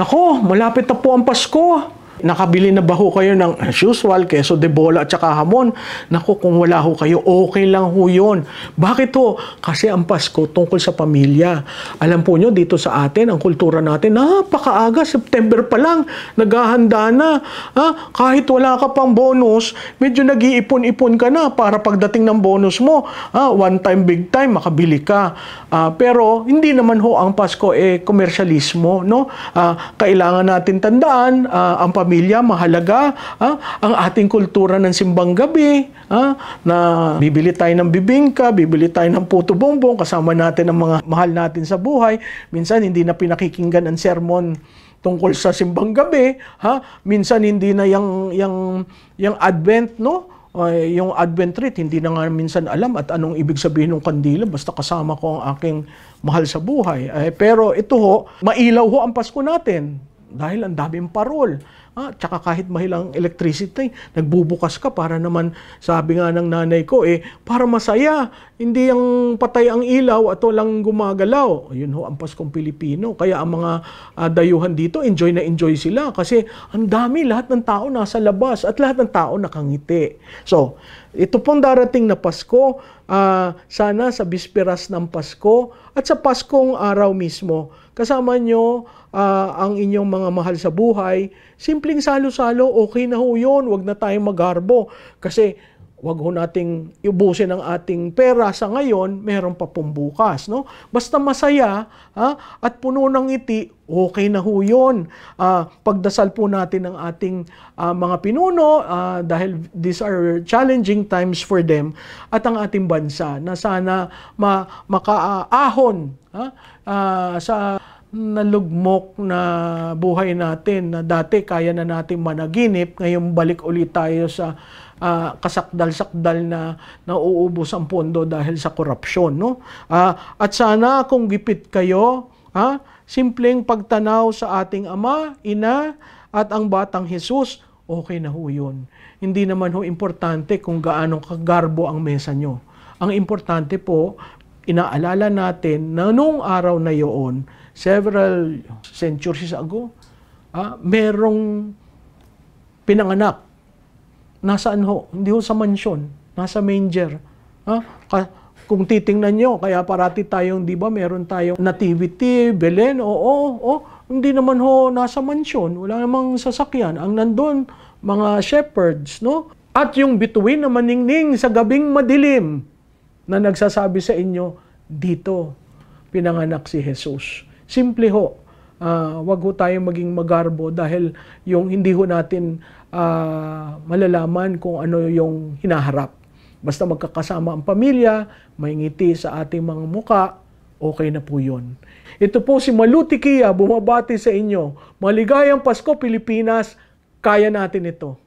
Nako, malapit na po ang Pasko. Nakabili na ba ho kayo ng as usual, keso de bola at saka hamon? Naku, kung wala ho kayo, okay lang ho yun. Bakit ho? Kasi ang Pasko tungkol sa pamilya. Alam po nyo, dito sa atin, ang kultura natin, napakaaga, September pa lang, naghahanda na. Kahit wala ka pang bonus, medyo nag-iipon-ipon ka na para pagdating ng bonus mo, one time, big time, makabili ka. Pero hindi naman ho ang Pasko komersyalismo, no? Kailangan natin tandaan, ang pamilya mahalaga, ang ating kultura ng simbang gabi, na bibili tayo ng bibingka, bibili tayo ng puto bongbong, kasama natin ang mga mahal natin sa buhay. Minsan hindi na pinakikinggan ang sermon tungkol sa simbang gabi, minsan hindi na yung Advent, no? Yung Advent rite, hindi na nga minsan alam at anong ibig sabihin ng kandila, basta kasama ko ang aking mahal sa buhay. Pero ito ho, mailaw ho ang Pasko natin dahil ang daming parol. Tsaka kahit mahilang electricity, nagbubukas ka para naman, sabi nga ng nanay ko, para masaya. Hindi yung patay ang ilaw at walang gumagalaw. Yun ho ang Paskong Pilipino. Kaya ang mga dayuhan dito, enjoy na enjoy sila. Kasi ang dami, lahat ng tao nasa labas at lahat ng tao nakangiti. So, ito pong darating na Pasko, sana sa bisperas ng Pasko at sa Paskong araw mismo, kasama nyo ang inyong mga mahal sa buhay. Simpleng salo-salo, okay na ho yun. Huwag na tayong magharbo. Kasi huwag ho nating iubusin ang ating pera sa ngayon, meron pa pong bukas. No? Basta masaya at puno ng ngiti, okay na ho yun. Pagdasal po natin ang ating mga pinuno dahil these are challenging times for them at ang ating bansa na sana makaahon sa nalugmok na buhay natin na dati kaya na natin managinip, ngayon balik ulit tayo sa kasakdal-sakdal na nauubos ang pondo dahil sa korupsyon, no? At sana kung gipit kayo, simpleng pagtanaw sa ating Ama, Ina at ang Batang Jesus, okay na ho yun. Hindi naman ho importante kung gaano kagarbo ang mesa nyo. Ang importante po, inaalala natin na noong araw na yun, several centuries ago, merong pinanganak. Nasaan ho? Hindi ho sa mansyon. Nasa manger. Kung titingnan nyo, kaya parati tayong, di ba, meron tayong nativity, Belen, hindi naman ho nasa mansyon. Wala namang sasakyan. Ang nandun, mga shepherds, no? At yung bituin na maningning sa gabing madilim na nagsasabi sa inyo, dito, pinanganak si Jesus. Simple ho, wag ho tayong maging magarbo dahil yung hindi ho natin malalaman kung ano yung hinaharap. Basta magkakasama ang pamilya, may ngiti sa ating mga muka, okay na po yun. Ito po si Maluti Kia, bumabati sa inyo. Maligayang Pasko, Pilipinas, kaya natin ito.